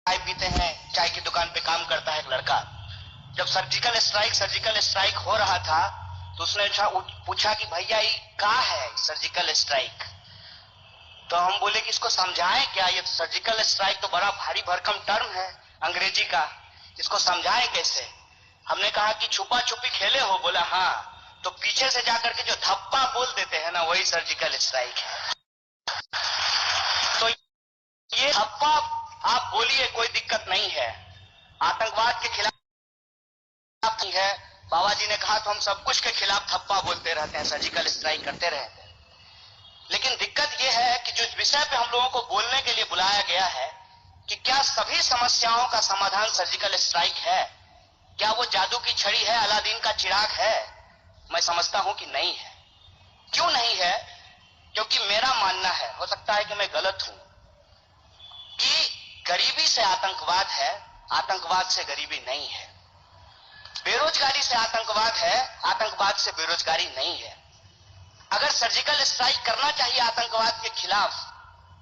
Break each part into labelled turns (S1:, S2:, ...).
S1: चाय पीते हैं, चाय की दुकान पे काम करता है एक लड़का। जब सर्जिकल स्ट्राइक हो रहा था तो उसने पूछा कि भैया ये क्या है सर्जिकल स्ट्राइक। तो हम बोले कि इसको समझाएं क्या, ये सर्जिकल स्ट्राइक तो बड़ा भारी भरकम टर्म है अंग्रेजी का, इसको समझाएं कैसे। हमने कहा कि छुपा छुपी खेले हो। बोला हाँ। तो पीछे से जाकर के जो धप्पा बोल देते हैं ना, वही सर्जिकल स्ट्राइक है। तो ये धप्पा आप बोलिए, कोई दिक्कत नहीं है, आतंकवाद के खिलाफ नहीं है। बाबा जी ने कहा तो हम सब कुछ के खिलाफ धप्पा बोलते रहते हैं, सर्जिकल स्ट्राइक करते रहते हैं। लेकिन दिक्कत यह है कि जो इस विषय पे हम लोगों को बोलने के लिए बुलाया गया है कि क्या सभी समस्याओं का समाधान सर्जिकल स्ट्राइक है, क्या वो जादू की छड़ी है, अलादीन का चिराग है? मैं समझता हूं कि नहीं है। क्यों नहीं है? क्योंकि मेरा मानना है, हो सकता है कि मैं गलत हूं, कि गरीबी से आतंकवाद है, आतंकवाद से गरीबी नहीं है। बेरोजगारी से आतंकवाद है, आतंकवाद से बेरोजगारी नहीं है। अगर सर्जिकल स्ट्राइक करना चाहिए आतंकवाद के खिलाफ,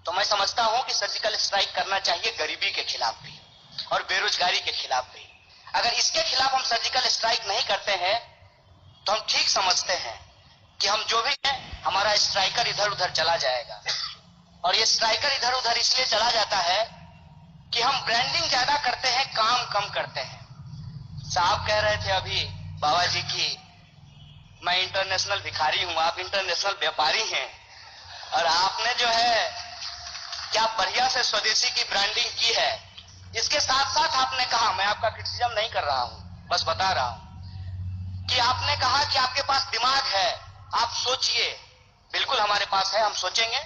S1: तो मैं समझता हूं कि सर्जिकल स्ट्राइक करना चाहिए गरीबी के खिलाफ भी और बेरोजगारी के खिलाफ भी। अगर इसके खिलाफ हम सर्जिकल स्ट्राइक नहीं करते हैं तो हम ठीक समझते हैं कि हम जो भी है, हमारा स्ट्राइकर इधर उधर चला जाएगा। और ये स्ट्राइकर इधर उधर इसलिए चला जाता है कि हम ब्रांडिंग ज्यादा करते हैं, काम कम करते हैं। साहब कह रहे थे अभी बाबा जी की, मैं इंटरनेशनल भिखारी हूं, आप इंटरनेशनल व्यापारी हैं, और आपने जो है क्या बढ़िया से स्वदेशी की ब्रांडिंग की है। इसके साथ साथ आपने कहा, मैं आपका क्रिटिसिज्म नहीं कर रहा हूं, बस बता रहा हूं कि आपने कहा कि आपके पास दिमाग है, आप सोचिए। बिल्कुल हमारे पास है, हम सोचेंगे।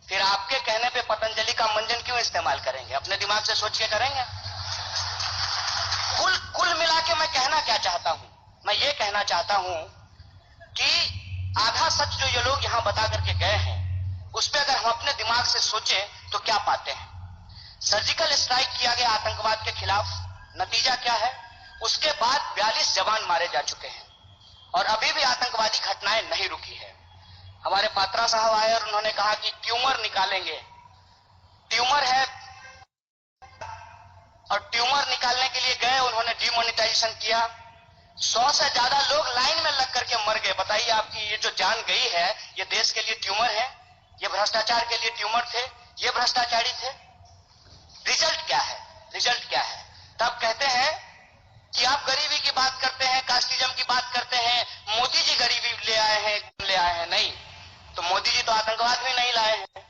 S1: फिर आपके कहने पे पतंजलि का मंजन क्यों इस्तेमाल करेंगे? अपने दिमाग से सोच के करेंगे। कुल मिला के मैं कहना क्या चाहता हूं, मैं ये कहना चाहता हूं कि आधा सच जो ये लोग यहां बता करके गए हैं, उस पर अगर हम अपने दिमाग से सोचें तो क्या पाते हैं। सर्जिकल स्ट्राइक किया गया आतंकवाद के खिलाफ, नतीजा क्या है? उसके बाद 42 जवान मारे जा चुके हैं और अभी भी आतंकवादी घटनाएं नहीं रुकी है। हमारे पात्रा साहब आए और उन्होंने कहा कि ट्यूमर निकालेंगे। ट्यूमर है, और ट्यूमर निकालने के लिए गए, उन्होंने डिमोनेटाइजेशन किया। 100 से ज्यादा लोग लाइन में लग करके मर गए। बताइए, आपकी ये जो जान गई है, ये देश के लिए ट्यूमर है, ये भ्रष्टाचार के लिए ट्यूमर थे, ये भ्रष्टाचारी थे। रिजल्ट क्या है? रिजल्ट क्या है? तब कहते हैं कि आप गरीबी की बात करते हैं, कास्टिज्म की बात करते हैं, मोदी जी गरीबी ले आए हैं। नहीं, तो मोदी जी तो आतंकवाद भी नहीं लाए हैं।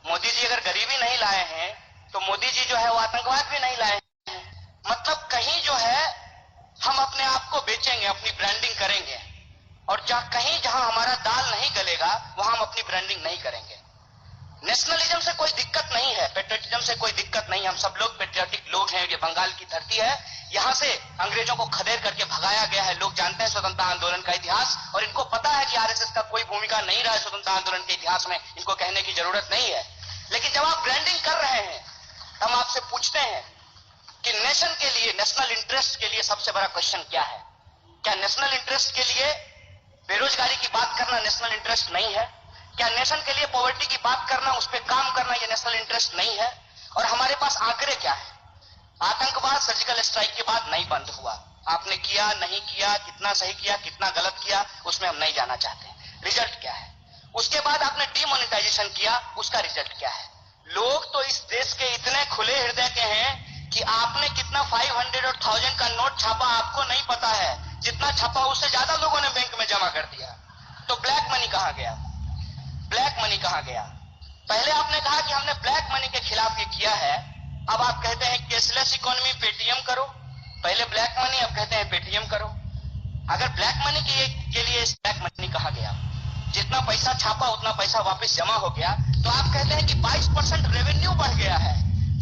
S1: मोदी जी अगर गरीबी नहीं लाए हैं तो मोदी जी जो है वो आतंकवाद भी नहीं लाए हैं। मतलब कहीं जो है हम अपने आप को बेचेंगे, अपनी ब्रांडिंग करेंगे, और जहां हमारा दाल नहीं गलेगा वहां हम अपनी ब्रांडिंग नहीं करेंगे। नेशनलिज्म से कोई दिक्कत नहीं है, पेट्रियटिज्म से कोई दिक्कत नहीं है। हम सब लोग पेट्रियाटिक लोग हैं। ये बंगाल की धरती है, यहां से अंग्रेजों को खदेड़ करके भगाया गया है। लोग जानते हैं स्वतंत्रता आंदोलन का इतिहास, और इनको पता है कि आरएसएस का कोई भूमिका नहीं रहा है स्वतंत्रता आंदोलन के इतिहास में, इनको कहने की जरूरत नहीं है। लेकिन जब आप ब्रांडिंग कर रहे हैं, हम आपसे पूछते हैं कि नेशन के लिए, नेशनल इंटरेस्ट के लिए सबसे बड़ा क्वेश्चन क्या है? क्या नेशनल इंटरेस्ट के लिए बेरोजगारी की बात करना नेशनल इंटरेस्ट नहीं है? क्या नेशन के लिए पॉवर्टी की बात करना, उस पर काम करना, यह नेशनल इंटरेस्ट नहीं है? और हमारे पास आंकड़े क्या है? आतंकवाद सर्जिकल स्ट्राइक के बाद नहीं बंद हुआ। आपने किया, नहीं किया, कितना सही किया, कितना गलत किया, उसमें हम नहीं जाना चाहते। रिजल्ट क्या है? उसके बाद आपने डिमोनेटाइजेशन किया, उसका रिजल्ट क्या है? लोग तो इस देश के इतने खुले हृदय के हैं कि आपने कितना 500 और 1000 का नोट छापा आपको नहीं पता है। जितना छापा उससे ज्यादा लोगों ने बैंक में जमा कर दिया। तो ब्लैक मनी कहां गया? ब्लैक मनी कहां गया? पहले आपने कहा कि हमने ब्लैक मनी के खिलाफ ये किया है, अब आप कहते हैं कैशलेस इकोनॉमी, पेटीएम करो। पहले ब्लैक मनी, अब कहते हैं पेटीएम करो। अगर ब्लैक मनी के लिए ब्लैक मनी कहा गया, जितना पैसा छापा उतना पैसा वापस जमा हो गया, तो आप कहते हैं कि 22% रेवेन्यू बढ़ गया है,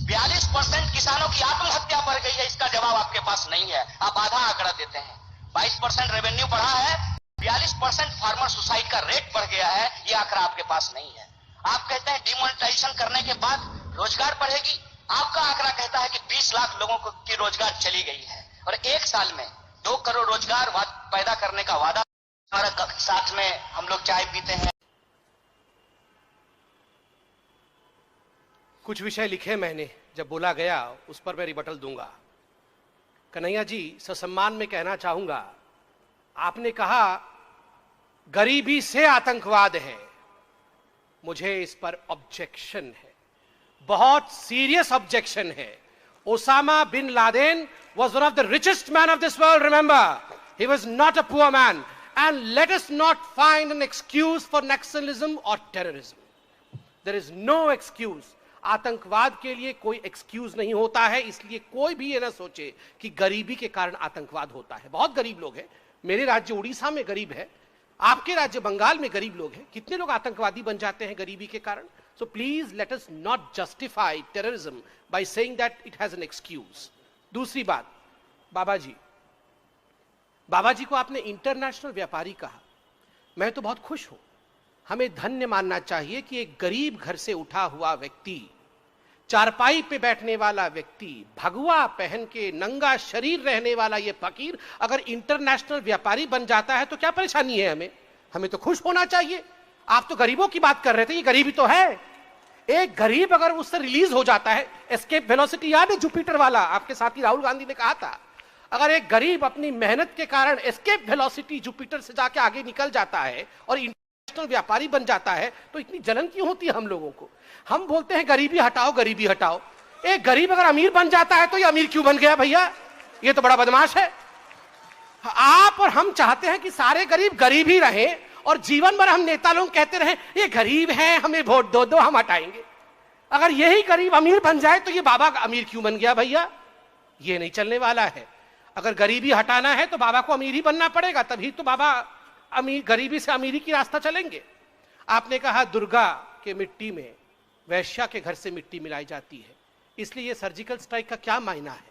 S1: 42% किसानों की आत्महत्या बढ़ गई है। इसका जवाब आपके पास नहीं है, आप आधा आंकड़ा देते हैं। 22% रेवेन्यू बढ़ा है, 42% फार्मर सुसाइड का रेट बढ़ गया है, यह आंकड़ा आपके पास नहीं है। आप कहते हैं डिमोनेटाइजेशन करने के बाद रोजगार बढ़ेगी, आपका आंकड़ा कहता है कि 20 लाख लोगों की रोजगार चली गई है, और एक साल में 2 करोड़ रोजगार पैदा करने का वादा। हमारा साथ में हम लोग चाय पीते हैं।
S2: कुछ विषय लिखे मैंने, जब बोला गया उस पर मैं रिबटल दूंगा। कन्हैया जी, ससम्मान में कहना चाहूंगा, आपने कहा गरीबी से आतंकवाद है, मुझे इस पर ऑब्जेक्शन है, बहुत सीरियस ऑब्जेक्शन है। Osama bin Laden was one of the richest men of this world, remember. He was not a poor man. And let us not find an excuse for nationalism or terrorism. There is no excuse. आतंकवाद के लिए कोई excuse नहीं होता है, इसलिए कोई भी ये ना सोचे कि गरीबी के कारण आतंकवाद होता है। बहुत गरीब लोग हैं, मेरे राज्य उड़ीसा में गरीब है, आपके राज्य बंगाल में गरीब लोग हैं, कितने लोग आतंकवादी बन जाते हैं गरीबी के कारण। So please let us not justify terrorism by saying that it has an excuse. दूसरी बात, बाबा जी को आपने इंटरनेशनल व्यापारी कहा, मैं तो बहुत खुश हूं। हमें धन्य मानना चाहिए कि एक गरीब घर से उठा हुआ व्यक्ति, चारपाई पे बैठने वाला व्यक्ति, भगवा पहन के नंगा शरीर रहने वाला ये फकीर अगर इंटरनेशनल व्यापारी बन जाता है तो क्या परेशानी है हमें? हमें तो खुश होना चाहिए। आप तो गरीबों की बात कर रहे थे, ये गरीबी तो है। एक गरीब अगर उससे रिलीज हो जाता है, एस्केप वेलोसिटी याद है जुपिटर वाला, आपके साथी राहुल गांधी ने कहा था, अगर एक गरीब अपनी मेहनत के कारण एस्केप वेलोसिटी जुपिटर से जाके आगे निकल जाता है और इंटरनेशनल व्यापारी बन जाता है तो इतनी जलन क्यों होती है हम लोगों को? हम बोलते हैं गरीबी हटाओ, गरीबी हटाओ। एक गरीब अगर अमीर बन जाता है तो ये अमीर क्यों बन गया भैया? ये तो बड़ा बदमाश है। आप और हम चाहते हैं कि सारे गरीब गरीब ही रहे और जीवन भर हम नेता लोग कहते रहे ये गरीब है, हमें वोट दो दो, हम हटाएंगे। अगर यही गरीब अमीर बन जाए तो ये बाबा अमीर क्यों बन गया भैया? ये नहीं चलने वाला है। अगर गरीबी हटाना है तो बाबा को अमीर ही बनना पड़ेगा, तभी तो बाबा अमीर, गरीबी से अमीरी की रास्ता चलेंगे। आपने कहा दुर्गा के मिट्टी में वैश्या के घर से मिट्टी मिलाई जाती है, इसलिए ये सर्जिकल स्ट्राइक का क्या मायना है?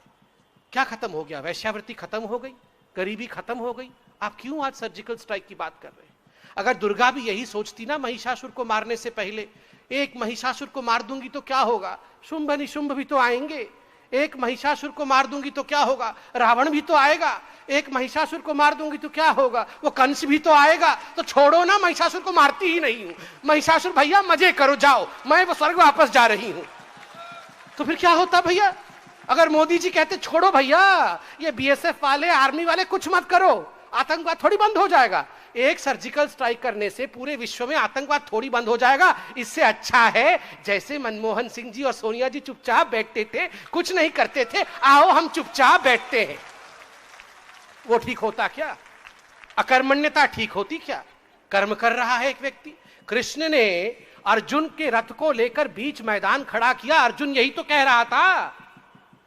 S2: क्या खत्म हो गया? वैश्यावृत्ति खत्म हो गई, गरीबी खत्म हो गई? आप क्यों आज सर्जिकल स्ट्राइक की बात कर रहे हैं? अगर दुर्गा भी यही सोचती ना महिषासुर को मारने से पहले, एक महिषासुर को मार दूंगी तो क्या होगा, शुंभ निशुंभ भी तो आएंगे, एक महिषासुर को मार दूंगी तो क्या होगा, रावण भी तो आएगा, एक महिषासुर को मार दूंगी तो क्या होगा, वो कंस भी तो आएगा। तो छोड़ो ना, महिषासुर को मारती ही नहीं हूं। महिषासुर भैया मजे करो, जाओ, मैं वो स्वर्ग वापस जा रही हूं। तो फिर क्या होता भैया? अगर मोदी जी कहते छोड़ो भैया, ये बीएसएफ वाले, आर्मी वाले कुछ मत करो, आतंकवाद थोड़ी बंद हो जाएगा। एक सर्जिकल स्ट्राइक करने से पूरे विश्व में आतंकवाद थोड़ी बंद हो जाएगा। इससे अच्छा है जैसे मनमोहन सिंह जी और सोनिया जी चुपचाप बैठते थे, कुछ नहीं करते थे, आओ हम चुपचाप बैठते हैं। वो ठीक होता क्या? अकर्मण्यता ठीक होती क्या? कर्म कर रहा है एक व्यक्ति। कृष्ण ने अर्जुन के रथ को लेकर बीच मैदान खड़ा किया, अर्जुन यही तो कह रहा था।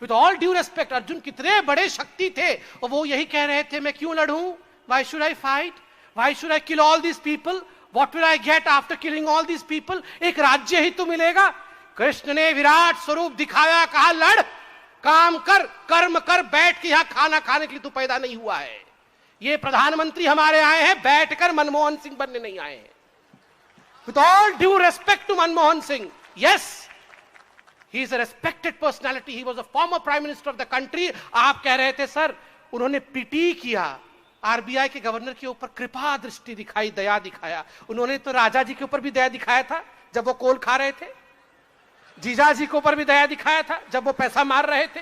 S2: With all due respect, Arjun कितने बड़े शक्ति थे और वो यही कह रहे थे, मैं क्यों लड़ूं? Why should I fight? Why should I kill all this people? What will I get after killing all this people? एक राज्य ही तो मिलेगा। कृष्ण ने विराट स्वरूप दिखाया, कहा लड़, काम कर, कर्म कर, बैठ के यहां खाना खाने के लिए तू पैदा नहीं हुआ है। ये प्रधानमंत्री हमारे आए हैं, बैठकर मनमोहन सिंह बनने नहीं आए हैं। With all due respect to Manmohan Singh, yes, he is a respected personality, he was a former prime minister of the country। आप कह रहे थे सर उन्होंने पीटी किया, आरबीआई के गवर्नर के ऊपर कृपा दृष्टि दिखाई, दया दिखाया। उन्होंने तो राजा जी के ऊपर भी दया दिखाया था जब वो कोल खा रहे थे, जीजा जी के ऊपर भी दया दिखाया था जब वो पैसा मार रहे थे,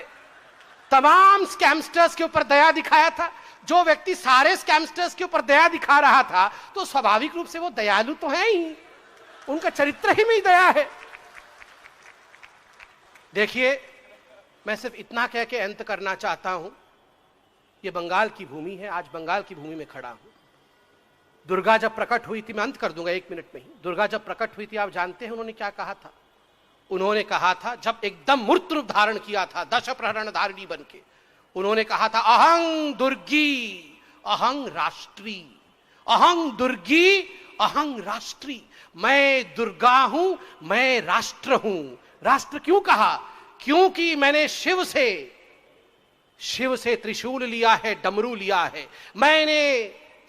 S2: तमाम स्कैमस्टर्स के ऊपर दया दिखाया था। जो व्यक्ति सारे स्कैमस्टर्स के ऊपर दया दिखा रहा था तो स्वाभाविक रूप से वो दयालु तो है ही, उनका चरित्र ही में ही दया है। देखिए, मैं सिर्फ इतना कह के अंत करना चाहता हूं, ये बंगाल की भूमि है, आज बंगाल की भूमि में खड़ा हूं। दुर्गा जब प्रकट हुई थी, मैं अंत कर दूंगा 1 मिनट में ही, दुर्गा जब प्रकट हुई थी आप जानते हैं उन्होंने क्या कहा था? उन्होंने कहा था, जब एकदम मूर्त रूप धारण किया था दश प्रहरण धारिणी बन के, उन्होंने कहा था अहं दुर्गी अहं राष्ट्री, अहं दुर्गी अहं राष्ट्री, मैं दुर्गा हूं, मैं राष्ट्र हूं। राष्ट्र क्यों कहा? क्योंकि मैंने शिव से त्रिशूल लिया है, डमरू लिया है, मैंने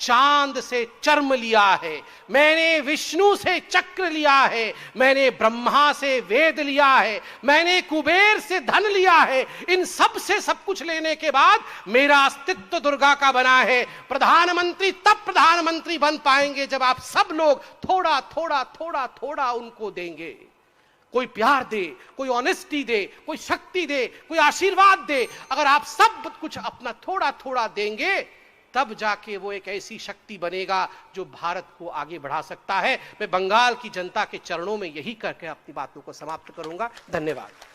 S2: चांद से चर्म लिया है, मैंने विष्णु से चक्र लिया है, मैंने ब्रह्मा से वेद लिया है, मैंने कुबेर से धन लिया है। इन सब से सब कुछ लेने के बाद मेरा अस्तित्व दुर्गा का बना है। प्रधानमंत्री तब प्रधानमंत्री बन पाएंगे जब आप सब लोग थोड़ा थोड़ा थोड़ा थोड़ा उनको देंगे। कोई प्यार दे, कोई ऑनेस्टी दे, कोई शक्ति दे, कोई आशीर्वाद दे, अगर आप सब कुछ अपना थोड़ा थोड़ा देंगे, तब जाके वो एक ऐसी शक्ति बनेगा जो भारत को आगे बढ़ा सकता है। मैं बंगाल की जनता के चरणों में यही करके अपनी बातों को समाप्त करूंगा। धन्यवाद।